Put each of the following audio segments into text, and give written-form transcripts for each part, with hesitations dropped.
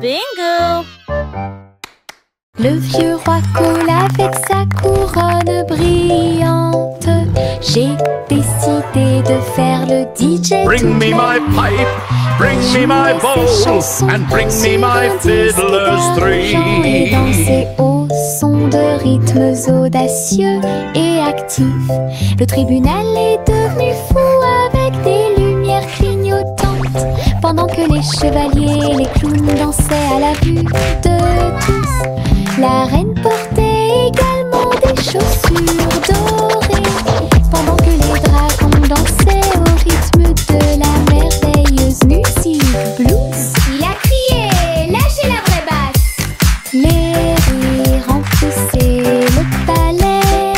Bingo! Le vieux roi coule avec sa couronne brillante. J'ai décidé de faire le DJ. Bring me my pipe, bring me my bowl, and bring me my fiddlers three. Et danser au son de rythmes audacieux et actifs. Le tribunal est devenu fou avec des lumières clignotantes, pendant que les chevaliers et les clowns dansaient à la vue de tous. La reine portait également des chaussures dorées, pendant que les dragons dansaient au rythme de la merveilleuse musique blues. Il a crié, lâchez la vraie basse. Les rires remplissaient le palais,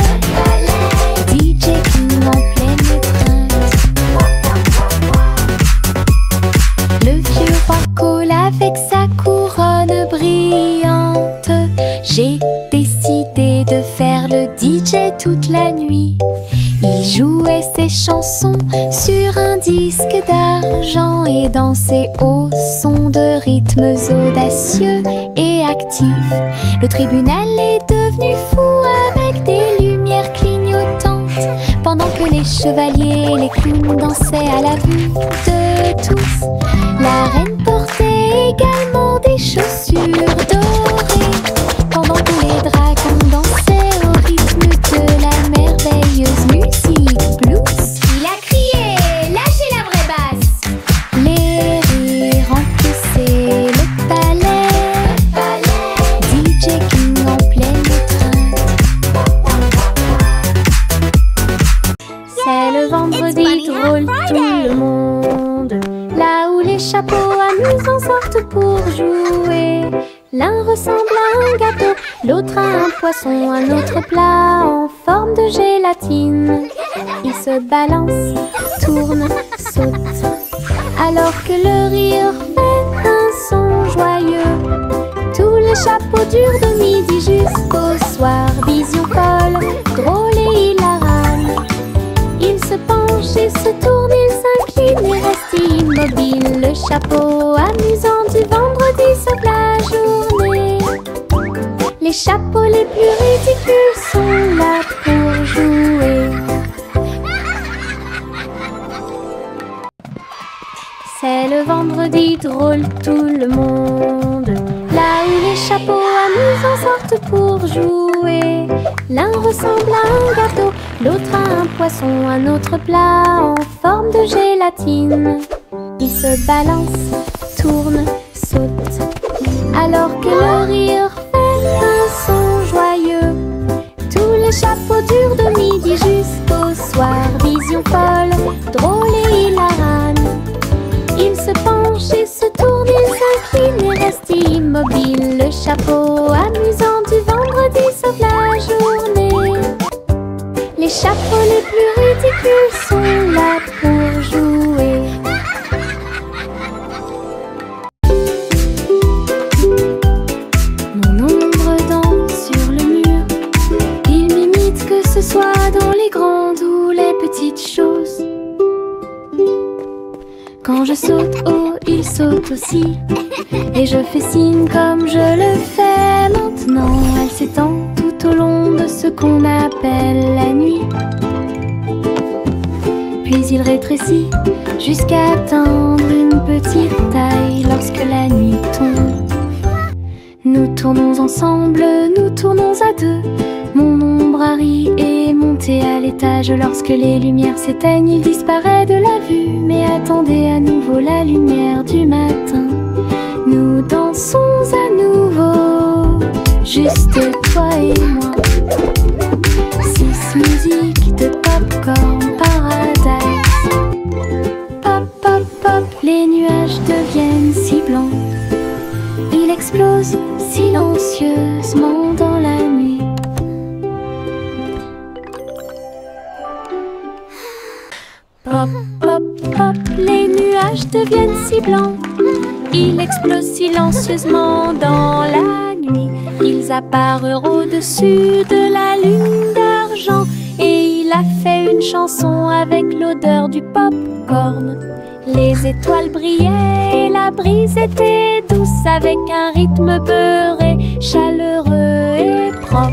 DJ King en pleine étreinte. Le vieux roi coule avec sa couronne brillante. J'ai décidé de faire le DJ toute la nuit. Il jouait ses chansons sur un disque d'argent et dansait au son de rythmes audacieux et actifs. Le tribunal est devenu fou avec des lumières clignotantes, pendant que les chevaliers et les clowns dansaient à la vue de tous. La reine portait également des chaussures dorées, pendant que les dragons dansaient au rythme de la merveilleuse musique blues. Il a crié, lâchez la vraie basse. Les rires remplissaient le palais, DJ King en pleine étreinte. C'est le vendredi drôle tout le monde, là où les chapeaux amusants sortent pour jouer. L'un ressemble à un gâteau, l'autre à un poisson, un autre plat en forme de gélatine. Il se balance, tourne, saute, alors que le rire fait un son joyeux. Tous les chapeaux durent de midi jusqu'au soir. Vision folle, drôle et hilarante. Ils se penchent et se tournent, ils s'inclinent et restent immobiles. Le chapeau amusant du vendredi sauve la journée. Les chapeaux les plus ridicules sont là pour jouer. C'est le vendredi drôle tout le monde, là où les chapeaux amusants sortent pour jouer. L'un ressemble à un gâteau, l'autre à un poisson, un autre plat en forme de gélatine. Il se balance, tourne, saute, alors que le rire fait un son joyeux. Tous les chapeaux durent de midi jusqu'au soir. Vision folle, drôle et hilarante. Ils se penchent et se tournent, ils s'inclinent et restent immobiles. Le chapeau amusant du vendredi sauve la journée. Les chapeaux les plus ridicules sont là pour jouer. Mon ombre danse sur le mur. Il m'imite que ce soit dans les grandes ou les petites choses. Quand je saute haut, il saute aussi. Et je fais signe comme je le fais maintenant. Elle s'étend tout au long de ce qu'on appelle la nuit. Puis il rétrécit jusqu'à atteindre une petite taille lorsque la nuit tombe. Nous tournons ensemble, nous tournons à deux. Mon ombre Harry est monté à l'étage. Lorsque les lumières s'éteignent, il disparaît de la vue. Mais attendez à nouveau la lumière du matin. Nous dansons à nouveau, juste toi et moi. 6 musiques de Popcorn Paradise. Pop, pop, pop, les nuages deviennent si blancs. Il explose silencieusement dans la nuit. Pop, pop, pop, les nuages deviennent si blancs. Il explose silencieusement dans la nuit. Ils apparurent au-dessus de la lune d'argent. Et il a fait une chanson avec l'odeur du popcorn. Les étoiles brillaient et la brise était douce. avec un rythme beurré, chaleureux et propre.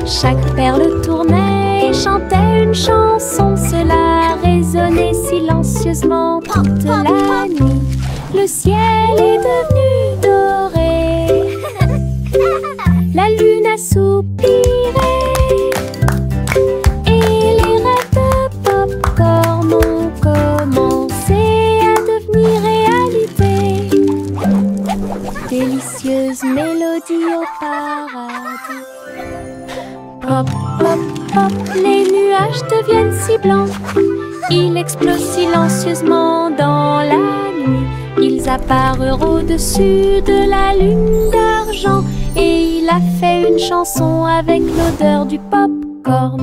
Chaque perle tournait et chantait une chanson. Cela résonnait silencieusement toute la nuit. Le ciel est devenu doré. La lune a soupiré. Et les rêves de pop-corn ont commencé à devenir réalité. Délicieuse mélodie au paradis. Pop, pop, pop, les nuages deviennent si blancs. Ils explosent silencieusement dans la nuit. Ils apparurent au-dessus de la lune d'argent. Et il a fait une chanson avec l'odeur du pop-corn.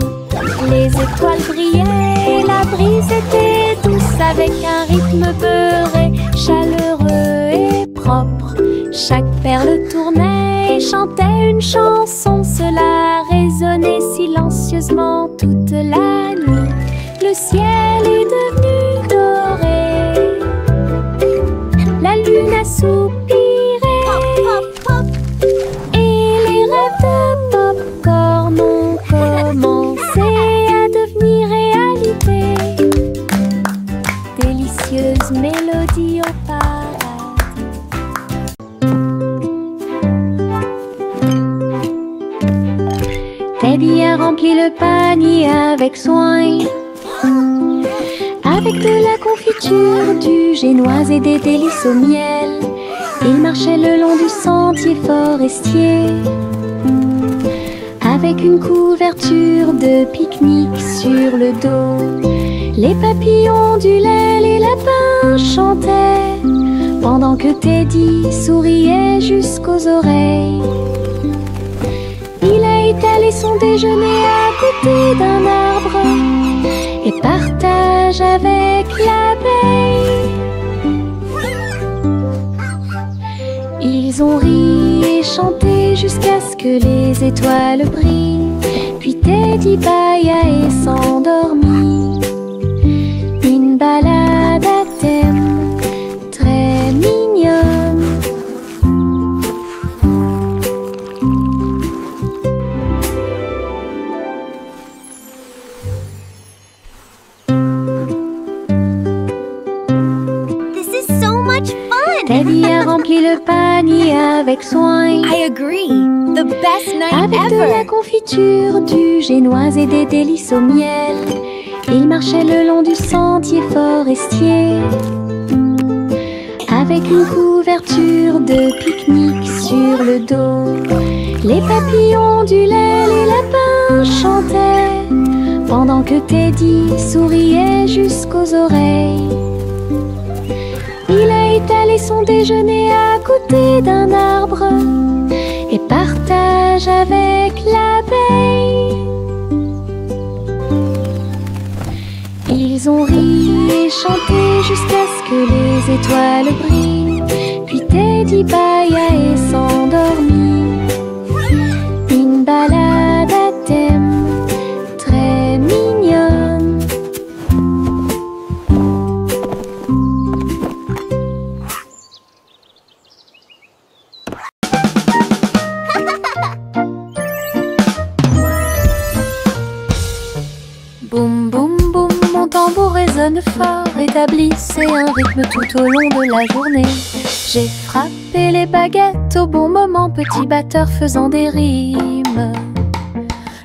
Les étoiles brillaient et la brise était douce, avec un rythme beurré, chaleureux et propre. Chaque perle tournait et chantait une chanson. Cela résonnait silencieusement toute la nuit. Le ciel est devenu doré. La lune a soupiré. Et les rêves de pop-corn ont commencé à devenir réalité. Délicieuse mélodie au paradis. Teddy a rempli le panier avec soin, avec de la confiture, du génoise et des délices au miel. Il marchait le long du sentier forestier, avec une couverture de pique-nique sur le dos. Les papillons ondulaient, les lapins chantaient, pendant que Teddy souriait jusqu'aux oreilles. Il a étalé son déjeuner à côté d'un arbre et partage avec l'abeille. Ils ont ri et chanté jusqu'à ce que les étoiles brillent. Puis Teddy bâilla et s'endormit. Une balade à thème très mignonne. Teddy a rempli le panier avec soin. I agree. The best night avec ever. de la confiture, du génoise et des délices au miel. Il marchait le long du sentier forestier, avec une couverture de pique-nique sur le dos. Les papillons ondulaient, les lapins chantaient, pendant que Teddy souriait jusqu'aux oreilles. Il a étalé son déjeuner à côté d'un arbre et partage avec l'abeille. Ils ont ri et chanté jusqu'à ce que les étoiles brillent. Puis Teddy bâilla et s'endormit. Une balade à thème très mignonne. Boum boum boum, mon tambour résonne fort, établissez un rythme tout au long de la journée. J'ai frappé les baguettes au bon moment, petit batteur faisant des rimes.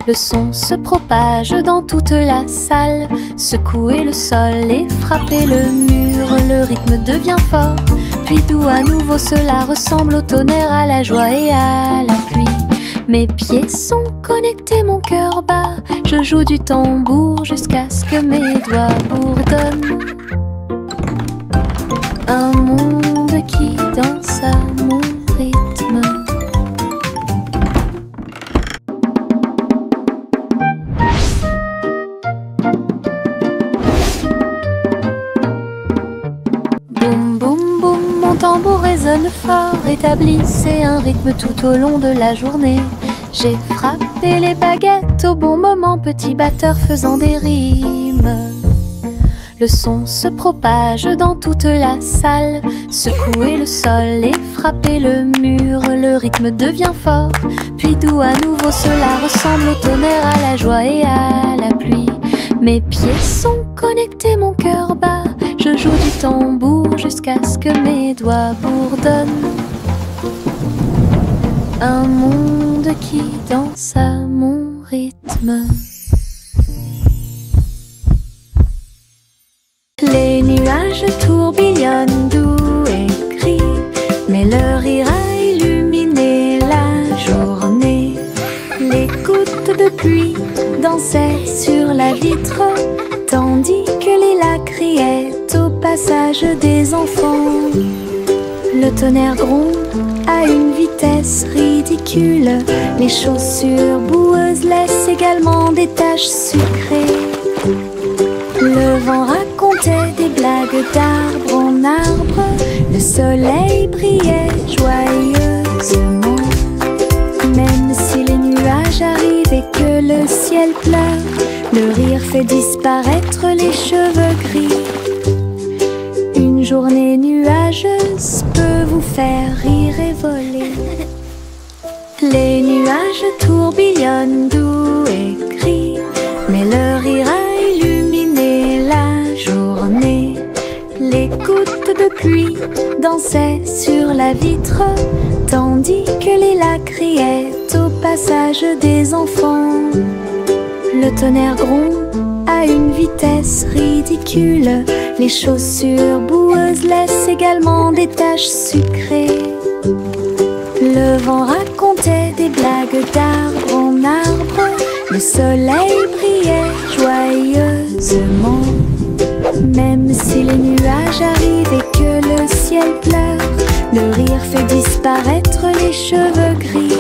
Le son se propage dans toute la salle, secouez le sol et frappez le mur. Le rythme devient fort, puis doux à nouveau, cela ressemble au tonnerre, à la joie et à la pluie. Mes pieds sont connectés, mon cœur bat, je joue du tambour jusqu'à ce que mes doigts bourdonnent. Un monde qui danse à mon rythme. Boum boum boum, mon tambour résonne fort, établissez un rythme tout au long de la journée. J'ai frappé les baguettes au bon moment, petit batteur faisant des rimes. Le son se propage dans toute la salle. Secouer le sol et frapper le mur. Le rythme devient fort, puis doux à nouveau. Cela ressemble au tonnerre, à la joie et à la pluie. Mes pieds sont connectés, mon cœur bat. Je joue du tambour jusqu'à ce que mes doigts bourdonnent. Un monde qui danse à mon rythme. Les nuages tourbillonnent doux et crient, mais leur rire a illuminé la journée. Les gouttes de pluie dansaient sur la vitre, tandis que les lacs criaient au passage des enfants. Le tonnerre gronde à une vitesse ridicule. Les chaussures boueuses laissent également des taches sucrées. Le vent racontait des blagues d'arbre en arbre. Le soleil brillait joyeusement. Même si les nuages arrivent et que le ciel pleure, le rire fait disparaître les cheveux gris. Une journée nuageuse peut vous faire rire et voler. Les nuages tourbillonnent doux et crient, mais leur rire a illuminé la journée. Les gouttes de pluie dansaient sur la vitre, tandis que les lacs criaient au passage des enfants. Le tonnerre gronde à une vitesse ridicule. Les chaussures boueuses laissent également des taches sucrées. Le vent racontait des blagues d'arbre en arbre. Le soleil brillait joyeusement. Même si les nuages arrivent et que le ciel pleure, le rire fait disparaître les cheveux gris.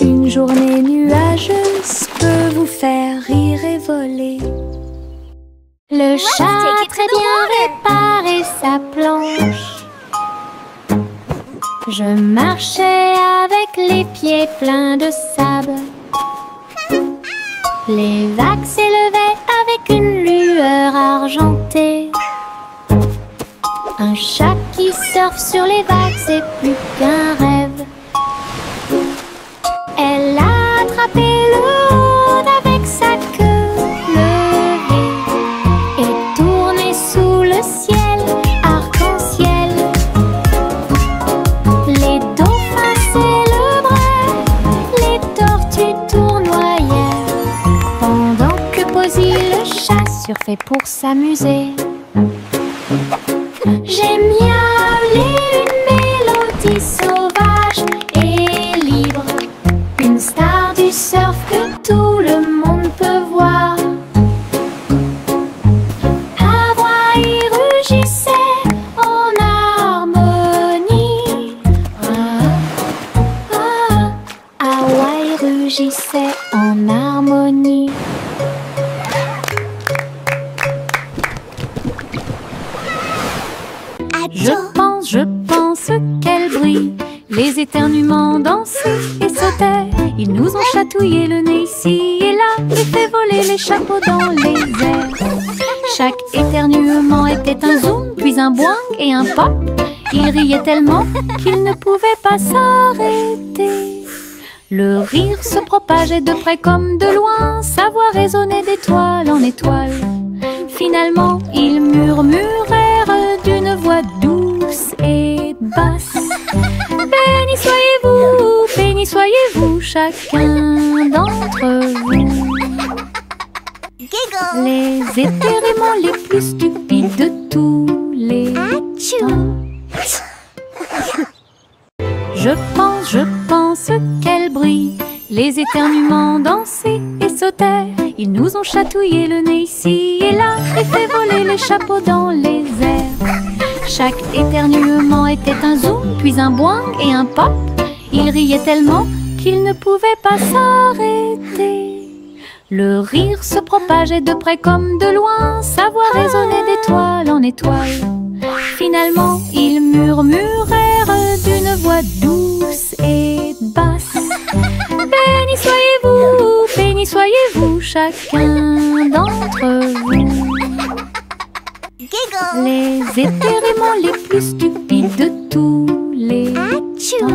Une journée nuageuse peut vous faire rire et voler. Le chat a très bien réparé sa planche. Je marchais avec les pieds pleins de sable. Les vagues s'élevaient avec une lueur argentée. Un chat qui surfe sur les vagues, c'est plus qu'un rêve. Elle a attrapé le rôde avec sa queue levée et tourné sous le ciel arc-en-ciel. Les dauphins célébraient, les tortues tournoyaient, pendant que Posy le chat surfait pour s'amuser. J'ai miaulé une mélodie sauvage et libre, une star du surf que tout le monde peut voir. Hawaï rugissait en harmonie. Hawaï rugissait en harmonie. Je pense qu'elle brille. Les éternuements dansaient et sautaient. Ils nous ont chatouillé le nez ici et là et fait voler les chapeaux dans les airs. Chaque éternuement était un zoom, puis un boing et un pop. Ils riaient tellement qu'ils ne pouvaient pas s'arrêter. Le rire se propageait de près comme de loin. Sa voix résonnait d'étoile en étoile. Finalement, ils murmurèrent d'une voix douce et basse. Béni soyez-vous, chacun d'entre vous. Les éternuements les plus stupides de tous les temps. Je pense qu'elle brille. Les éternuements dansaient et sautaient. Ils nous ont chatouillé le nez ici et là et fait voler les chapeaux dans les airs. Chaque éternuement était un zoom, puis un boing et un pop. Ils riaient tellement qu'ils ne pouvaient pas s'arrêter. Le rire se propageait de près comme de loin. Sa voix résonnait d'étoile en étoile. Finalement, ils murmurèrent d'une voix douce et basse. Béni soyez-vous, chacun d'entre vous. Les étirements les plus stupides de tous les temps.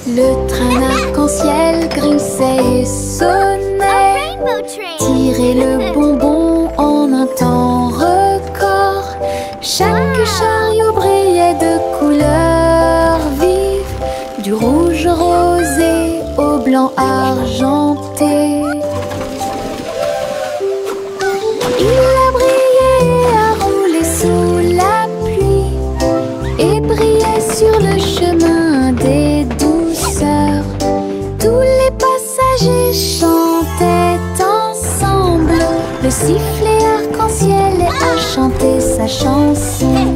Le train arc-en-ciel grinçait et sonnait. Tirer le bonbon en un temps record. Chaque chariot brillait de couleurs vives, du rouge rosé au blanc argenté. Il a brillé et a roulé sous la pluie et brillait sur le chemin des douceurs. Tous les passagers chantaient ensemble. Le sifflet arc-en-ciel a chanté sa chanson.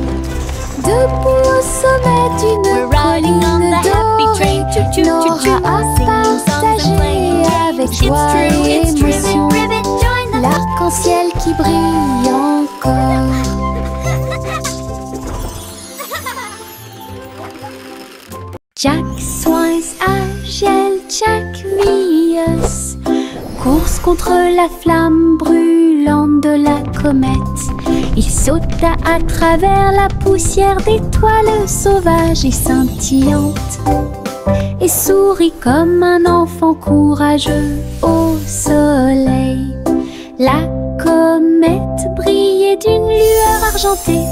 Debout au sommet d'une colline dorée, Nora a partagé avec joie et émotion l'arc-en-ciel qui brille encore. Jack Swines agile, Jack Vius, course contre la flamme brûlante de la comète. Il sauta à travers la poussière d'étoiles sauvages et scintillantes et sourit comme un enfant courageux au soleil. La comète brillait d'une lueur argentée,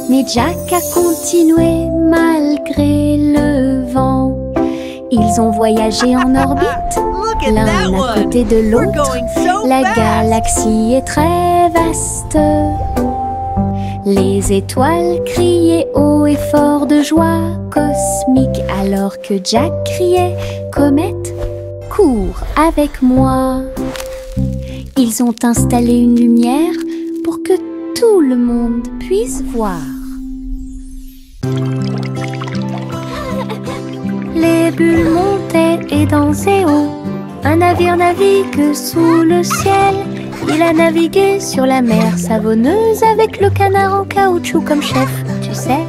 mais Jack a continué malgré le vent. Ils ont voyagé en orbite, l'un à côté de l'autre. La galaxie est très vaste. Les étoiles criaient haut et fort de joie cosmique, alors que Jack criait « Comète, cours avec moi !» Ils ont installé une lumière pour que tout le monde puisse voir. Les bulles montaient et dansaient haut. Un navire navigue sous le ciel. Il a navigué sur la mer savonneuse avec le canard en caoutchouc comme chef. Tu sais,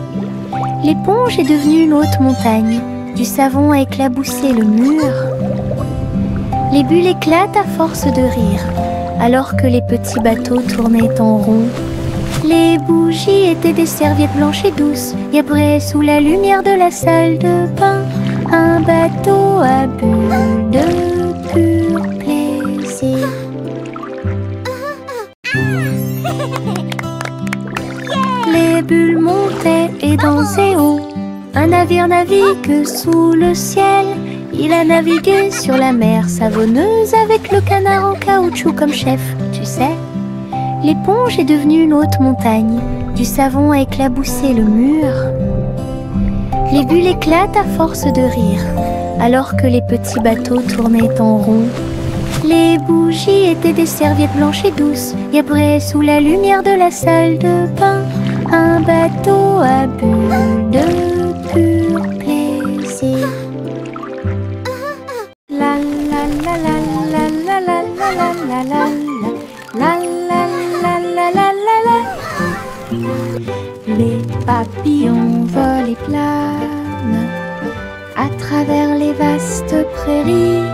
l'éponge est devenue une haute montagne. Du savon a éclaboussé le mur. Les bulles éclatent à force de rire, alors que les petits bateaux tournaient en rond. Les bougies étaient des serviettes blanches et douces. Et après, sous la lumière de la salle de bain, un bateau à bulles de pur plaisir. Les bulles montaient et dansaient haut. Un navire navigue sous le ciel. Il a navigué sur la mer savonneuse avec le canard en caoutchouc comme chef. Tu sais, l'éponge est devenue une haute montagne. Du savon a éclaboussé le mur. Les bulles éclatent à force de rire, alors que les petits bateaux tournaient en rond. Les bougies étaient des serviettes blanches et douces. Et après, sous la lumière de la salle de bain, un bateau à bulles de pur plaisir. La la la la la la la la la la la la la la la la. Les papillons volent et planent à travers les vastes prairies.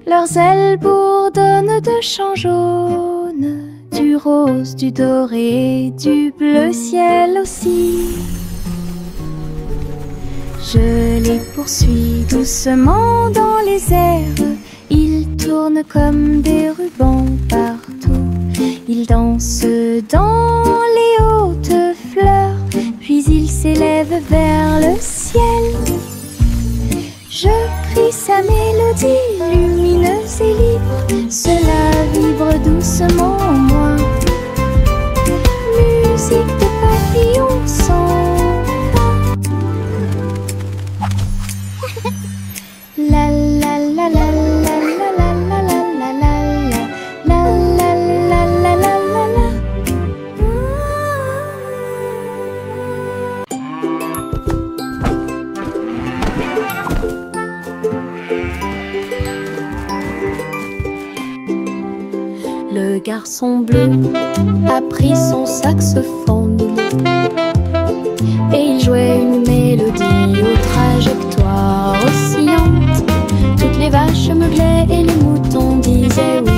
Leurs ailes bourdonnent de chants jaunes, du rose, du doré, du bleu ciel aussi. Je les poursuis doucement dans les airs. Ils tournent comme des rubans partout. Ils dansent dans les hautes fleurs, puis ils s'élèvent vers le ciel. Je crie sa mélodie lumineuse et libre. Cela vibre doucement en moi. Musique de papillons sans fin. La la la la la la la la la la la la la la la la la. Le garçon bleu a pris son saxophone et il jouait une mélodie aux trajectoires oscillantes. Toutes les les vaches meuglaient et les moutons disaient oui.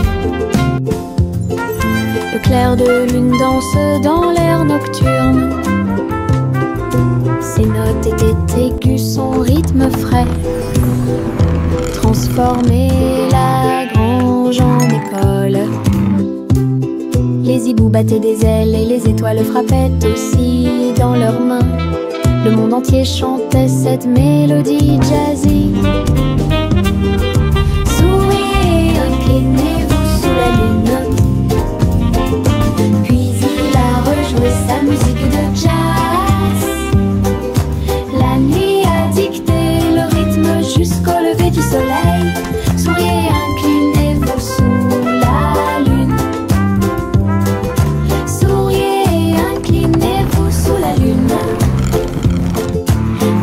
Le clair de lune danse dans l'air nocturne. Ses notes étaient aiguës, son rythme frais transformait la grange en école. Les hiboux battaient des ailes et les étoiles frappaient aussi dans leurs mains. Le monde entier chantait cette mélodie jazzy. Souriez, inclinez-vous sous la lune. Puis il a rejoué sa musique de jazz. La nuit a dicté le rythme jusqu'au lever du soleil. Souriez, inclinez-vous sous la lune. Souriez, inclinez-vous sous la lune.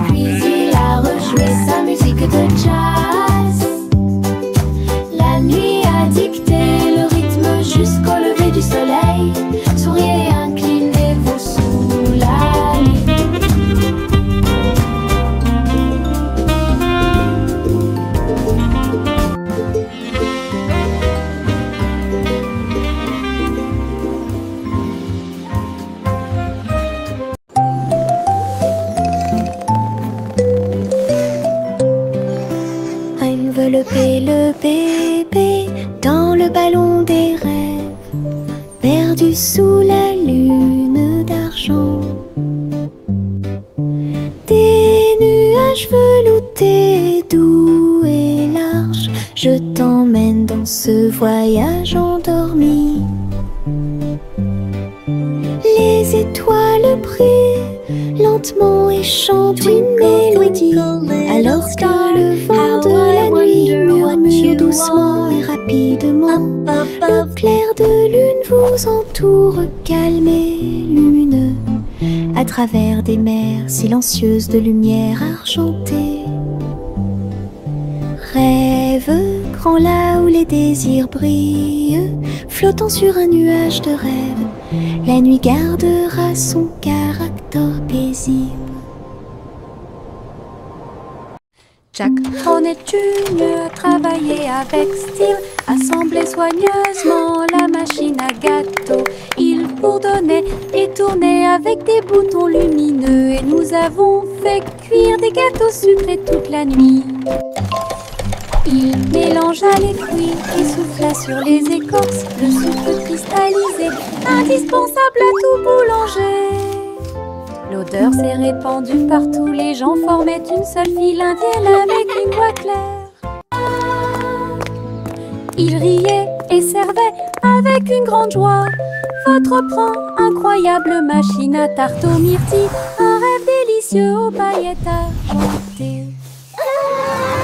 Puis il a rejoué sa musique de jazz. La nuit a dicté le rythme jusqu'au lever du soleil. Souriez, inclinez-vous sous la lune. Envelopper le bébé dans le ballon des rêves, perdu sous la lune d'argent. Des nuages veloutés, doux et larges, je t'emmène dans ce voyage endormi. Les étoiles brillent lentement et chantent une mélodie, alors que le vent de la nuit murmure doucement et rapidement. Le clair de lune vous entoure, calme et lumineux, à travers des mers silencieuses de lumière argentée. Rêve grand là où les désirs brillent, flottant sur un nuage de rêve, la nuit gardera son caractère paisible. Jack Hornet Jr. travaillait avec style, assemblait soigneusement la machine à gâteau. Il bourdonnait et tournait avec des boutons lumineux, et nous avons fait cuire des gâteaux sucrés toute la nuit. Il mélangea les fruits et souffla sur les écorces le sucre cristallisé, indispensable à tout boulanger. L'odeur s'est répandue partout, les gens formaient une seule file indienne avec une voix claire. Ils riaient et servaient avec une grande joie. Votre pran, incroyable machine à tarte aux myrtilles, un rêve délicieux aux paillettes argentées.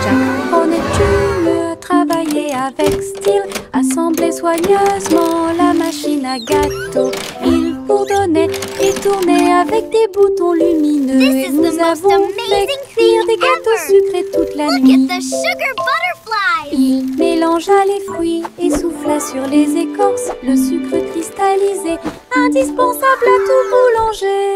Jack Hornet Jr. travaillait avec style, assemblait soigneusement la machine à gâteau. Il bourdonnait et tournait avec des boutons lumineux, et nous avons fait cuire des gâteaux sucrés toute la nuit. Il mélangea les fruits et souffla sur les écorces le sucre cristallisé, indispensable à tout boulanger.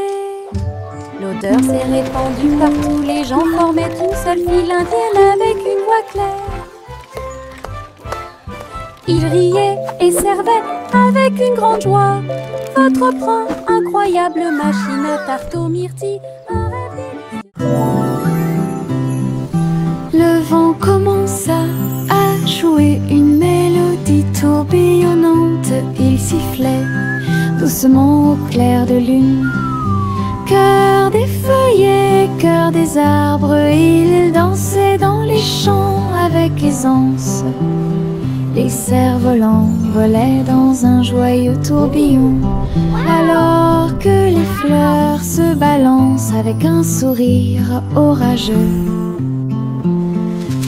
L'odeur s'est répandue partout, les gens formaient une seule file indienne avec une voix claire. Ils riaient et servaient avec une grande joie. Votre pran, incroyable machine à tarte aux myrtilles, un rêve délicieux. Le vent commença à jouer une mélodie tourbillonnante. Il sifflait doucement au clair de lune. Cœur des feuillets, cœur des arbres, il dansait dans les champs avec aisance. Les cerfs-volants volaient dans un joyeux tourbillon, alors que les fleurs se balancent avec un sourire orageux.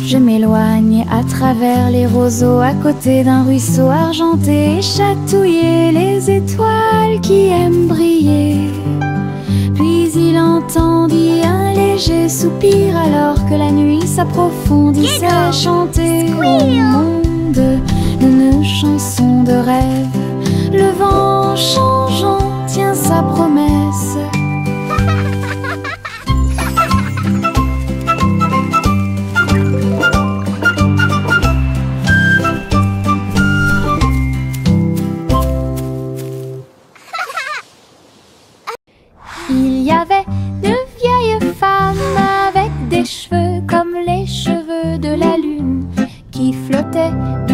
Je m'éloigne à travers les roseaux, à côté d'un ruisseau argenté, et chatouiller les étoiles qui aiment briller. Puis il entendit un léger soupir, alors que la nuit s'approfondissait, chanter au monde une chanson de rêve. Le vent changeant tient sa promesse.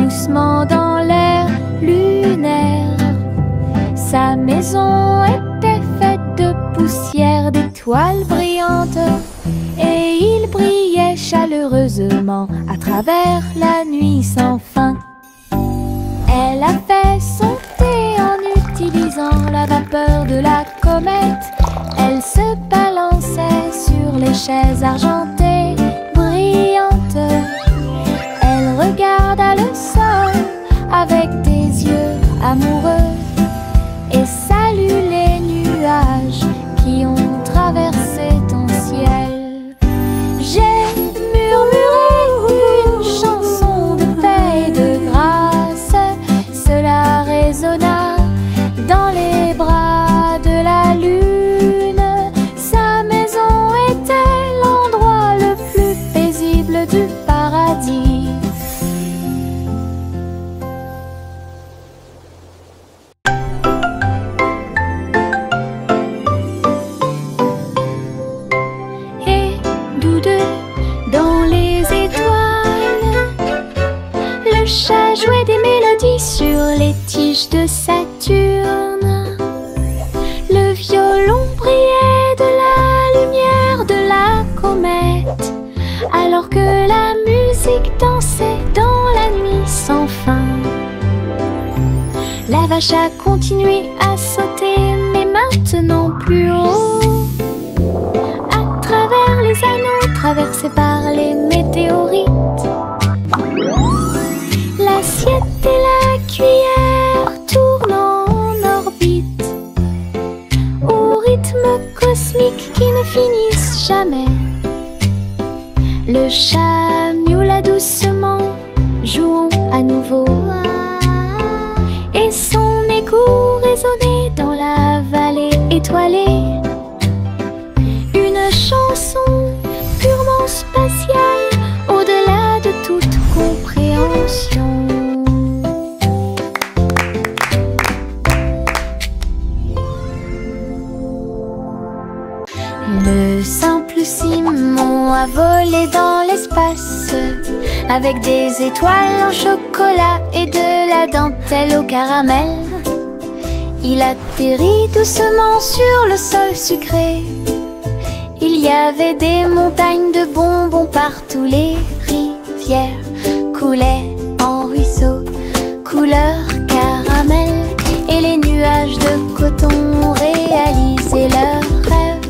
doucement dans l'air lunaire. Sa maison était faite de poussière, d'étoiles brillantes, et il brillait chaleureusement à travers la nuit sans fin. Elle a fait son thé en utilisant la vapeur de la comète. Elle se balançait sur les chaises argentées brillantes. Elle regarda le sol avec des yeux amoureux et salue les nuages qui ont traversé ton ciel. J'ai murmuré une chanson de paix et de grâce. Cela résonna dans les bras de la lune. Sa maison était l'endroit le plus paisible du paradis. Et tous deux dans les étoiles, le chat jouait des mélodies sur les tiges de Saturne. Le violon brillait de la lumière de la comète, alors que la musique dansait dans la nuit sans fin. La vache a continué à sauter, mais maintenant plus haut, à travers les anneaux traversés par les météorites. L'assiette et la cuillère tournent en orbite, au rythme cosmique qui ne finissent jamais. Le chat miaula doucement, jouons à nouveau, et son écho résonnait dans la vallée étoilée. Une chanson purement spatiale, au-delà de toute compréhension. Le simple Simon a volé dans l'espace, avec des étoiles en chocolat et de la dentelle au caramel. Il atterrit doucement sur le sol sucré. Il y avait des montagnes de bonbons partout. Les rivières coulaient en ruisseaux, couleur caramel, et les nuages de coton réalisaient leurs rêves.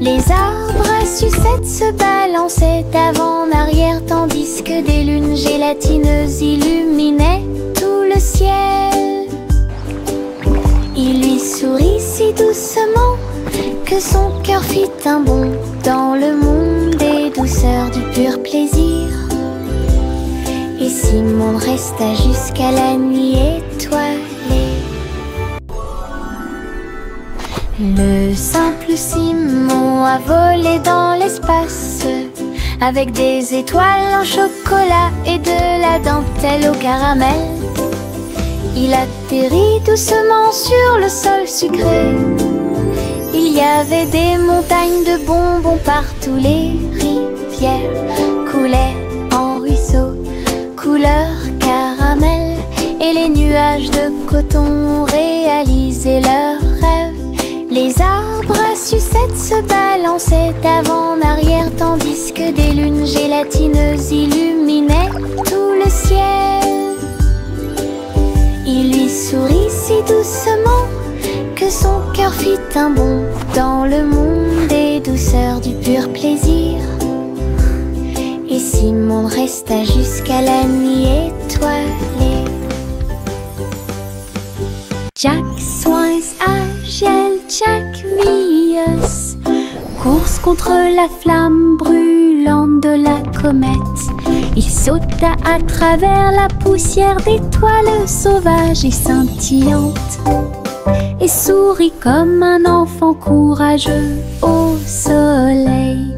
Les arbres à sucettes se balançaient d'avant en arrière, tandis que des lunes gélatineuses illuminaient tout le ciel. Il lui sourit si doucement que son cœur fit un bond dans le monde des douceurs du pur plaisir. Et Simon resta jusqu'à la nuit étoilée. Le simple Simon a volé dans l'espace, avec des étoiles en chocolat et de la dentelle au caramel. Il atterrit doucement sur le sol sucré. Il y avait des montagnes de bonbons partout. Les rivières coulaient en ruisseaux, couleur caramel, et les nuages de coton réalisaient leurs rêves. Les arbres à sucettes se balançaient d'avant en arrière, tandis que des lunes gélatineuses illuminaient tout le ciel. Il lui sourit si doucement que son cœur fit un bond dans le monde des douceurs du pur plaisir. Et Simon resta jusqu'à la nuit étoilée. Jack Swines agile, Jack Mius, course contre la flamme brûlante de la comète. Il sauta à travers la poussière d'étoiles sauvages et scintillantes, et sourit comme un enfant courageux au soleil.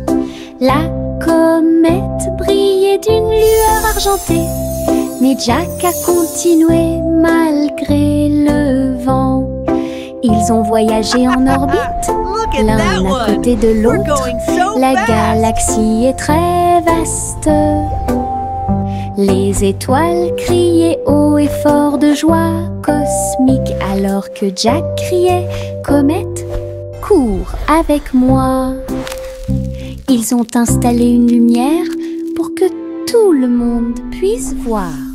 La comète brillait d'une lueur argentée, mais Jack a continué malgré le vent. Ils ont voyagé en orbite, l'un à côté de l'autre. La galaxie est très vaste. Les étoiles criaient haut et fort de joie cosmique, alors que Jack criait « Comète, cours avec moi !» Ils ont installé une lumière pour que tout le monde puisse voir.